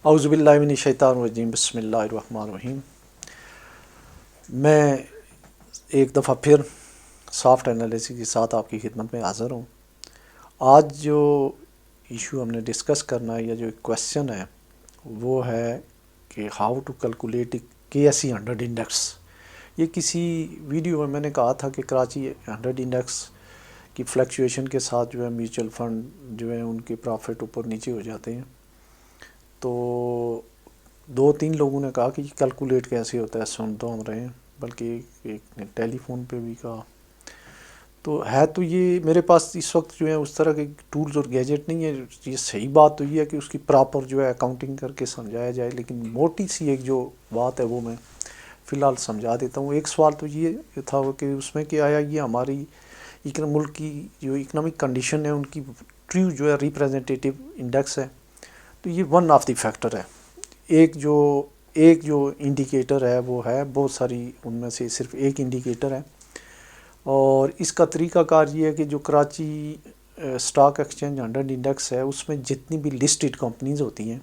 اعوذ باللہ من الشیطان الرجیم، بسم اللہ الرحمن الرحیم۔ میں ایک دفعہ پھر سافٹ انالیسس کے ساتھ آپ کی خدمت میں حاضر ہوں۔ آج جو ایشو ہم نے ڈسکس کرنا ہے یا جو ایک کویسچن ہے وہ ہے کہ ہاؤ ٹو کیلکولیٹ کے ایس سی 100 انڈیکس۔ یہ کسی ویڈیو میں نے کہا تھا کہ کراچی 100 انڈیکس کی فلیکچویشن کے ساتھ جو ہے میوچل فنڈ جو ہے ان کے پرافٹ اوپر نیچے ہو جاتے ہیں۔ تو 2-3 لوگوں نے کہا کہ یہ کیلکولیٹ کیسے ہوتا ہے، سن تو ہم رہے ہیں، بلکہ ایک نے ٹیلی فون پہ بھی کہا۔ تو ہے تو یہ میرے پاس اس وقت جو ہے اس طرح کے ٹولز اور گیجٹ نہیں ہے۔ یہ صحیح بات تو یہ ہے کہ اس کی پراپر جو ہے اکاؤنٹنگ کر کے سمجھایا جائے، لیکن موٹی سی ایک جو بات ہے وہ میں فی الحال سمجھا دیتا ہوں۔ ایک سوال تو یہ تھا کہ اس میں کہ آیا یہ ہماری ملک کی جو اکنامک کنڈیشن ہے ان کی ٹرو جو ہے ریپریزنٹیٹیو انڈیکس ہے، تو یہ ون آف دی فیکٹر ہے۔ ایک جو انڈیکیٹر ہے وہ ہے، بہت ساری ان میں سے صرف ایک انڈیکیٹر ہے، اور اس کا طریقہ کار یہ ہے کہ جو کراچی اسٹاک ایکسچینج 100 انڈیکس ہے اس میں جتنی بھی لسٹڈ کمپنیز ہوتی ہیں،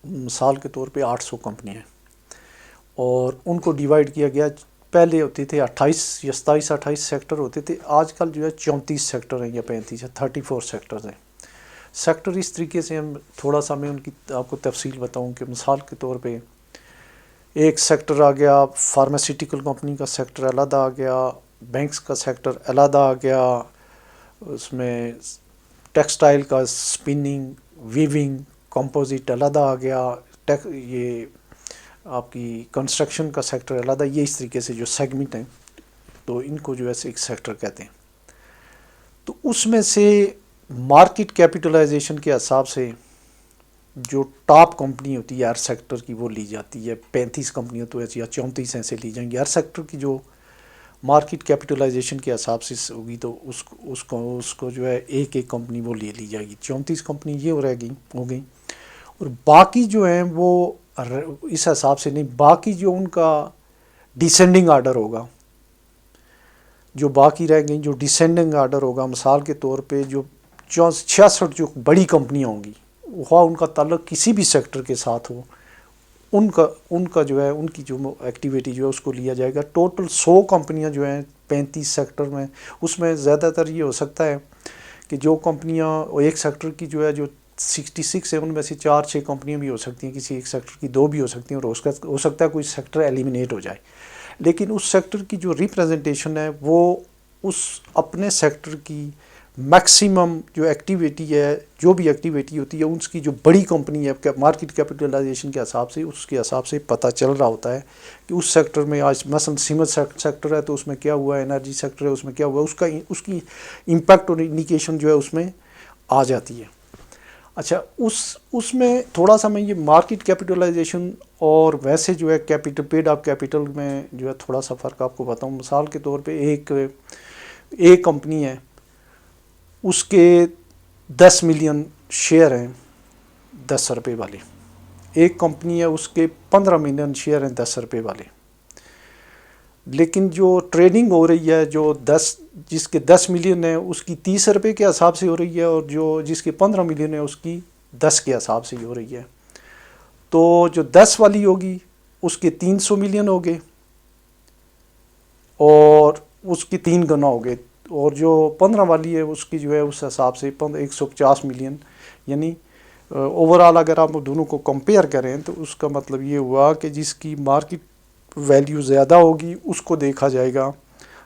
مثال کے طور پہ 800 کمپنی ہیں، اور ان کو ڈیوائیڈ کیا گیا۔ پہلے ہوتے تھے 28 یا 27-28 سیکٹر ہوتے تھے، آج کل جو ہے 34 سیکٹر ہیں یا 35 ہے، 34 سیکٹرز ہیں۔ سیکٹر اس طریقے سے ہم تھوڑا سا میں ان کی آپ کو تفصیل بتاؤں کہ مثال کے طور پہ ایک سیکٹر آ گیا فارماسیوٹیکل کمپنی کا سیکٹر علیحدہ آ گیا، بینکس کا سیکٹر علیحدہ آ گیا، اس میں ٹیکسٹائل کا اسپننگ ویونگ کمپوزٹ علیحدہ آ گیا، یہ آپ کی کنسٹرکشن کا سیکٹر علیحدہ۔ یہ اس طریقے سے جو سیگمنٹ ہیں تو ان کو جو ہے ایک سیکٹر کہتے ہیں۔ تو اس میں سے مارکیٹ کیپٹلائزیشن کے حساب سے جو ٹاپ کمپنی ہوتی ہے ہر سیکٹر کی وہ لی جاتی ہے۔ 35 کمپنیاں تو ایسی یا 34 ایسے لی جائیں گی، ہر سیکٹر کی جو مارکیٹ کیپٹلائزیشن کے حساب سے ہوگی تو اس کو جو ہے ایک کمپنی وہ لی جائے گی۔ 34 کمپنی یہ ہو گئی، اور باقی جو ہیں وہ اس حساب سے نہیں، باقی جو ان کا ڈیسینڈنگ آرڈر ہوگا، جو باقی رہ گئیں جو ڈیسینڈنگ آرڈر ہوگا، مثال کے طور پہ جو 66 جو بڑی کمپنیاں ہوں گی، وہ ان کا تعلق کسی بھی سیکٹر کے ساتھ ہو، ان کا جو ہے ان کی جو ایکٹیویٹی جو ہے اس کو لیا جائے گا۔ ٹوٹل 100 کمپنیاں جو ہیں 35 سیکٹر میں، اس میں زیادہ تر یہ ہو سکتا ہے کہ جو کمپنیاں ایک سیکٹر کی جو ہے جو 66 ہے ان میں سے 4-6 کمپنیاں بھی ہو سکتی ہیں، کسی ایک سیکٹر کی 2 بھی ہو سکتی ہیں، اور ہو سکتا ہے کوئی سیکٹر ایلیمنیٹ ہو جائے، لیکن اس سیکٹر کی جو ریپریزنٹیشن ہے وہ اس اپنے سیکٹر کی میکسیمم جو ایکٹیویٹی ہے، جو بھی ایکٹیویٹی ہوتی ہے اس کی جو بڑی کمپنی ہے مارکیٹ کیپٹلائزیشن کے حساب سے، اس کے حساب سے پتہ چل رہا ہوتا ہے کہ اس سیکٹر میں آج مثلا سیمنٹ سیکٹر ہے تو اس میں کیا ہوا ہے، انرجی سیکٹر ہے اس میں کیا ہوا ہے، اس کی امپیکٹ اور انڈیکیشن جو ہے اس میں آ جاتی ہے۔ اچھا، اس میں تھوڑا سا میں یہ مارکیٹ کیپٹلائزیشن اور ویسے جو ہے کیپٹل پیڈ آف کیپٹل میں جو ہے تھوڑا سا فرق آپ کو بتاؤں۔ مثال کے طور پہ ایک کمپنی ہے، اس کے 10 ملین شیئر ہیں 10 روپے والے، ایک کمپنی ہے اس کے 15 ملین شیئر ہیں 10 روپے والے، لیکن جو ٹریڈنگ ہو رہی ہے جس کے 10 ملین ہے اس کی 30 روپے کے حساب سے ہو رہی ہے، اور جس کے 15 ملین ہے اس کی 10 کے حساب سے ہی ہو رہی ہے۔ تو جو 10 والی ہوگی اس کے 300 ملین ہو گئے اور اس کی 3 گنا ہو گئے، اور جو 15 والی ہے اس کی جو ہے اس حساب سے 150 ملین، یعنی اوورآل اگر آپ دونوں کو کمپیئر کریں تو اس کا مطلب یہ ہوا کہ جس کی مارکیٹ ویلیو زیادہ ہوگی اس کو دیکھا جائے گا،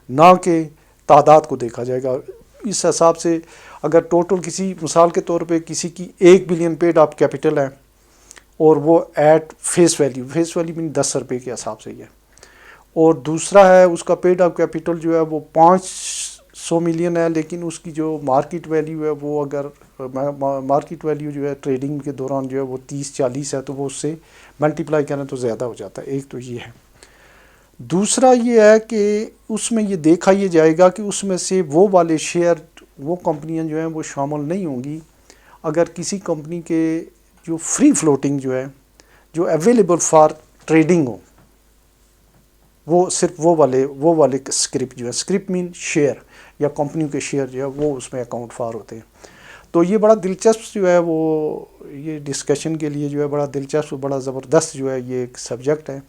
نہ کہ تعداد کو دیکھا جائے گا۔ اس حساب سے اگر ٹوٹل کسی مثال کے طور پہ کسی کی 1 بلین پیڈ آف کیپٹل ہے اور وہ ایٹ فیس ویلیو میں 10 روپے کے حساب سے ہی ہے، اور دوسرا ہے اس کا پیڈ آف کیپٹل جو ہے وہ 500 ملین ہے، لیکن اس کی جو مارکیٹ ویلیو ہے وہ اگر مارکیٹ ویلیو جو ہے ٹریڈنگ کے دوران جو ہے وہ 30-40 ہے تو وہ اس سے ملٹیپلائی کریں تو زیادہ ہو جاتا ہے۔ ایک تو یہ ہے۔ دوسرا یہ ہے کہ اس میں یہ دیکھا یہ جائے گا کہ اس میں سے وہ والے شیئر، وہ کمپنیاں جو ہیں وہ شامل نہیں ہوں گی اگر کسی کمپنی کے جو فری فلوٹنگ جو ہے جو اویلیبل فار ٹریڈنگ ہو، وہ صرف وہ والے اسکرپ جو ہے، اسکرپ مین شیئر یا کمپنیوں کے شیئر جو ہے وہ اس میں اکاؤنٹ فار ہوتے ہیں۔ تو یہ بڑا دلچسپ جو ہے وہ یہ ڈسکشن کے لیے جو ہے بڑا دلچسپ بڑا زبردست جو ہے یہ ایک سبجیکٹ ہے.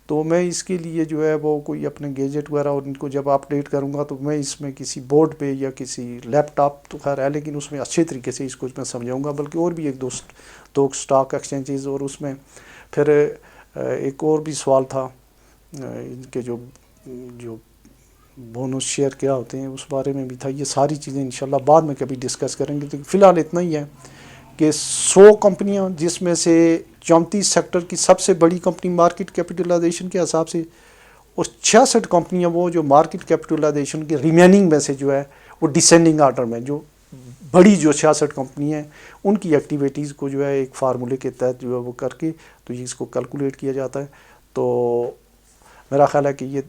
تو میں اس کے لیے جو ہے وہ کوئی اپنے گیجٹ وغیرہ اور ان کو جب اپڈیٹ کروں گا تو میں اس میں کسی بورڈ پہ یا کسی لیپ ٹاپ تو خیر ہے لیکن اس میں اچھے طریقے سے اس کو میں سمجھاؤں گا. بلکہ اور بھی ایک دو اسٹاک ایکسچینجز اور اس میں پھر ایک اور بھی سوال تھا ان کے جو بونس شیئر کیا ہوتے ہیں اس بارے میں بھی تھا. یہ ساری چیزیں انشاءاللہ بعد میں کبھی ڈسکس کریں گے. تو فی الحال اتنا ہی ہے کہ 100 کمپنیاں جس میں سے 34 سیکٹر کی سب سے بڑی کمپنی مارکیٹ کیپٹلائزیشن کے حساب سے اور 66 کمپنیاں وہ جو مارکیٹ کیپٹلائزیشن کے ریمیننگ میں سے جو ہے وہ ڈسینڈنگ آرڈر میں جو بڑی جو 66 کمپنی ہیں ان کی ایکٹیویٹیز کو جو ہے ایک فارمولے کے تحت جو ہے وہ کر کے تو یہ اس کو کیلکولیٹ کیا جاتا ہے. تو میرا خیال ہے کہ یہ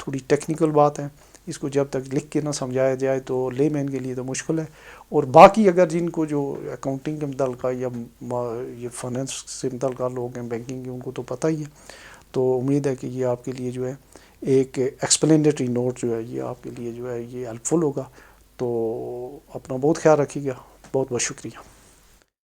تھوڑی ٹیکنیکل بات ہے, اس کو جب تک لکھ کے نہ سمجھایا جائے تو لے مین کے لیے تو مشکل ہے. اور باقی اگر جن کو جو اکاؤنٹنگ کے متعلقہ یا یہ فائنینس سے متعلقہ لوگ ہیں بینکنگ کے ان کو تو پتہ ہی ہے. تو امید ہے کہ یہ آپ کے لیے جو ہے ایک ایکسپلینیٹری نوٹ جو ہے یہ آپ کے لیے جو ہے یہ ہیلپ فل ہوگا. تو اپنا بہت خیال رکھیے گا. بہت بہت شکریہ.